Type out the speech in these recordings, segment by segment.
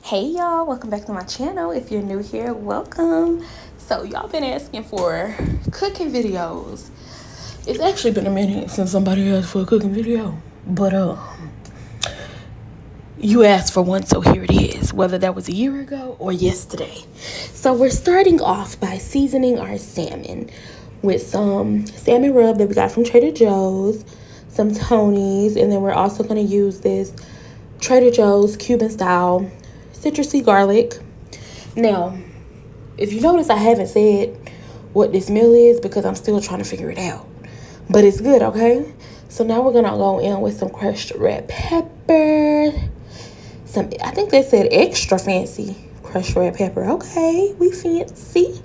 Hey y'all, welcome back to my channel. If you're new here, welcome. So y'all been asking for cooking videos. It's actually been a minute since somebody asked for a cooking video, but you asked for one, so here it is, whether that was a year ago or yesterday. So we're starting off by seasoning our salmon with some salmon rub that we got from Trader Joe's, some Tony's, and then we're also going to use this Trader Joe's Cuban style citrusy garlic. Now, if you notice, I haven't said what this meal is because I'm still trying to figure it out. But it's good, okay? So now we're gonna go in with some crushed red pepper. I think they said extra fancy crushed red pepper. Okay, we fancy.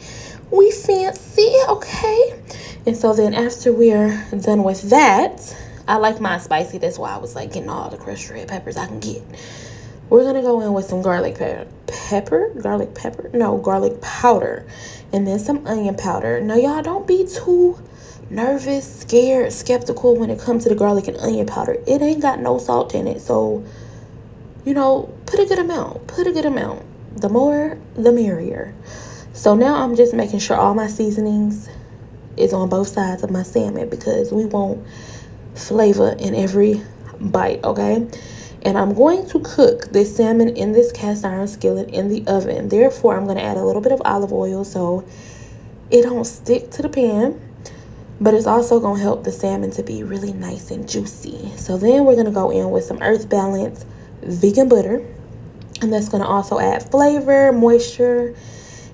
We fancy, okay. And so then after we're done with that, I like mine spicy. That's why I was like getting all the crushed red peppers I can get. We're going to go in with some garlic powder, and then some onion powder. Now, y'all don't be too nervous, scared, skeptical when it comes to the garlic and onion powder. It ain't got no salt in it, so, put a good amount. The more, the merrier. So now I'm just making sure all my seasonings is on both sides of my salmon because we want flavor in every bite, okay? And I'm going to cook this salmon in this cast iron skillet in the oven. Therefore, I'm going to add a little bit of olive oil so it don't stick to the pan. But it's also going to help the salmon to be really nice and juicy. So then we're going to go in with some Earth Balance vegan butter. And that's going to also add flavor, moisture,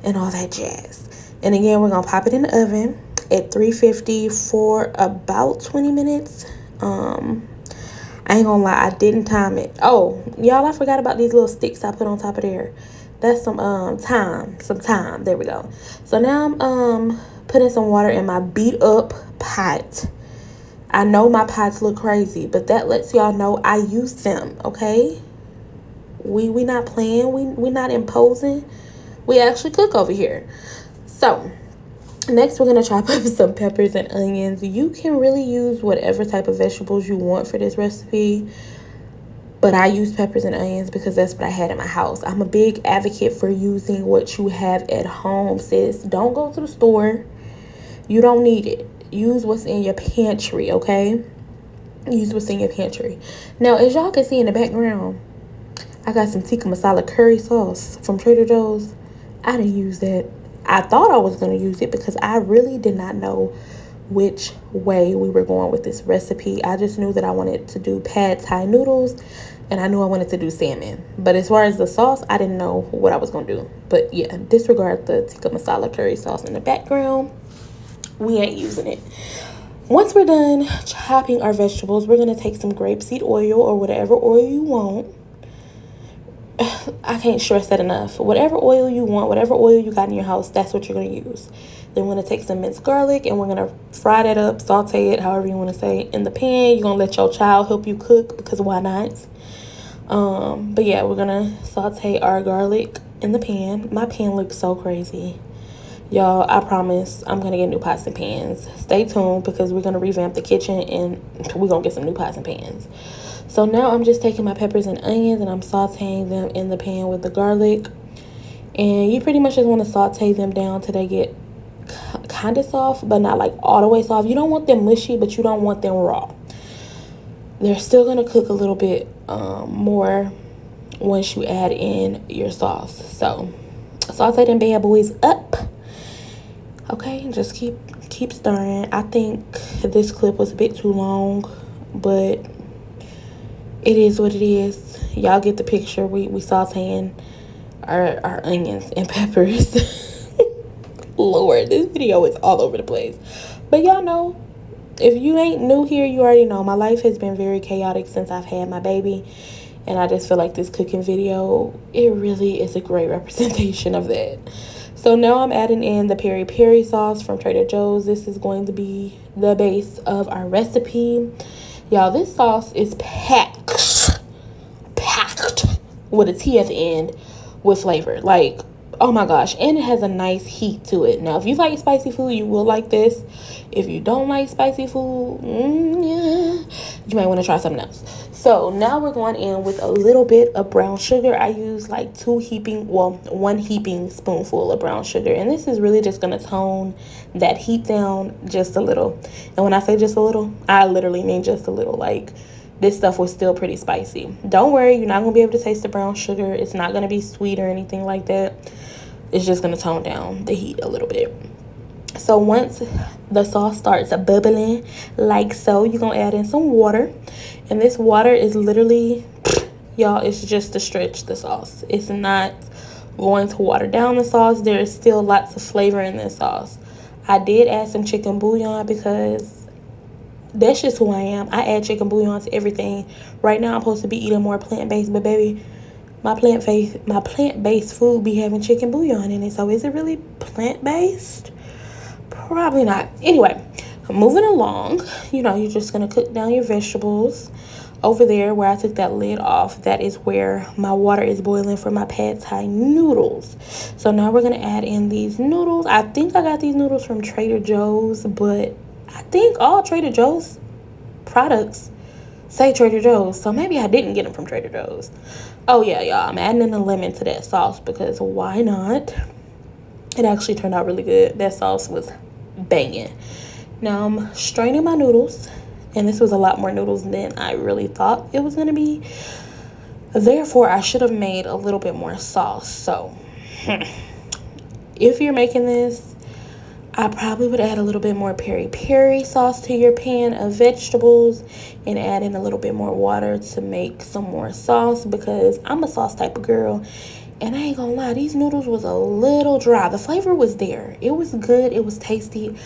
and all that jazz. And again, we're going to pop it in the oven at 350 for about 20 minutes. I ain't gonna lie, I didn't time it. Oh, y'all, I forgot about these little sticks I put on top of there. That's some thyme. There we go. So now I'm putting some water in my beat up pot. I know my pots look crazy, but that lets y'all know I use them, okay? We not playing, we not imposing. We actually cook over here. So next, we're going to chop up some peppers and onions. You can really use whatever type of vegetables you want for this recipe. But I use peppers and onions because that's what I had in my house. I'm a big advocate for using what you have at home, sis. Don't go to the store. You don't need it. Use what's in your pantry, okay? Use what's in your pantry. Now, as y'all can see in the background, I got some tikka masala curry sauce from Trader Joe's. I didn't use that. I thought I was going to use it because I really did not know which way we were going with this recipe. I just knew that I wanted to do pad thai noodles and I knew I wanted to do salmon. But as far as the sauce, I didn't know what I was going to do. But yeah, disregard the tikka masala curry sauce in the background. We ain't using it. Once we're done chopping our vegetables, we're going to take some grapeseed oil or whatever oil you want. I can't stress that enough. Whatever oil you want, whatever oil you got in your house, that's what you're going to use. Then we're going to take some minced garlic and we're going to fry that up, saute it, however you want to say, in the pan. You're going to let your child help you cook because why not? But yeah, we're going to saute our garlic in the pan. My pan looks so crazy. Y'all, I promise I'm going to get new pots and pans. Stay tuned because we're going to revamp the kitchen and we're going to get some new pots and pans. So now I'm just taking my peppers and onions and I'm sauteing them in the pan with the garlic. And you pretty much just want to saute them down till they get kind of soft, but not like all the way soft. You don't want them mushy, but you don't want them raw. They're still going to cook a little bit more once you add in your sauce. So saute them bad boys up. Okay, just keep stirring. I think this clip was a bit too long, but it is what it is. Y'all get the picture. We sauteing our onions and peppers. Lord, this video is all over the place. But y'all know, if you ain't new here, you already know. My life has been very chaotic since I've had my baby. And I just feel like this cooking video, it really is a great representation of that. So now I'm adding in the Peri-Peri sauce from Trader Joe's. This is going to be the base of our recipe. Y'all, this sauce is packed with a T at the end with flavor. Like, Oh my gosh, and it has a nice heat to it. Now, if you like spicy food, you will like this. If you don't like spicy food, yeah, you might want to try something else. So now we're going in with a little bit of brown sugar. I use like one heaping spoonful of brown sugar. And this is really just going to tone that heat down just a little. And when I say just a little, I literally mean just a little. Like, this stuff was still pretty spicy. Don't worry, you're not going to be able to taste the brown sugar. It's not going to be sweet or anything like that. It's just going to tone down the heat a little bit. So once the sauce starts bubbling like so, you're going to add in some water. And this water is literally, y'all, it's just to stretch the sauce. It's not going to water down the sauce. There is still lots of flavor in this sauce. I did add some chicken bouillon because that's just who I am. I add chicken bouillon to everything. Right now I'm supposed to be eating more plant-based, but baby, my plant-based food be having chicken bouillon in it. So is it really plant-based? Probably not. Anyway, moving along, you're just going to cook down your vegetables. Over there where I took that lid off, that is where my water is boiling for my pad thai noodles. So now we're going to add in these noodles. I think I got these noodles from Trader Joe's, but I think all Trader Joe's products say Trader Joe's. So maybe I didn't get them from Trader Joe's. Oh yeah, y'all, I'm adding in a lemon to that sauce because why not? It actually turned out really good. That sauce was banging. Now I'm straining my noodles. And this was a lot more noodles than I really thought it was going to be. Therefore, I should have made a little bit more sauce. So, if you're making this, I probably would add a little bit more peri-peri sauce to your pan of vegetables. And add in a little bit more water to make some more sauce. Because I'm a sauce type of girl. And I ain't gonna lie, these noodles was a little dry. The flavor was there. It was good. It was tasty.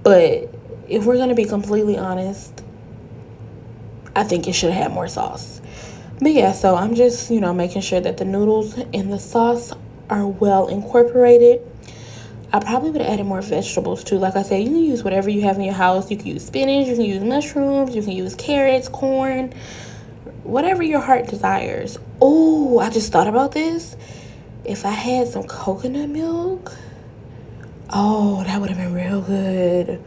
But if we're going to be completely honest, I think it should have had more sauce. But yeah, so I'm just, making sure that the noodles and the sauce are well incorporated. I probably would have added more vegetables too. Like I said, you can use whatever you have in your house. You can use spinach, you can use mushrooms, you can use carrots, corn, whatever your heart desires. Oh, I just thought about this. If I had some coconut milk, oh, that would have been real good.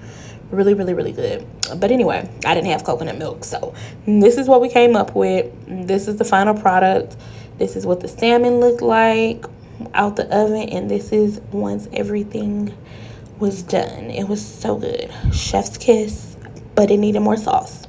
Really, really, really good. But anyway, I didn't have coconut milk. So this is what we came up with. This is the final product. This is what the salmon looked like out the oven. And this is once everything was done. It was so good. Chef's kiss, but it needed more sauce.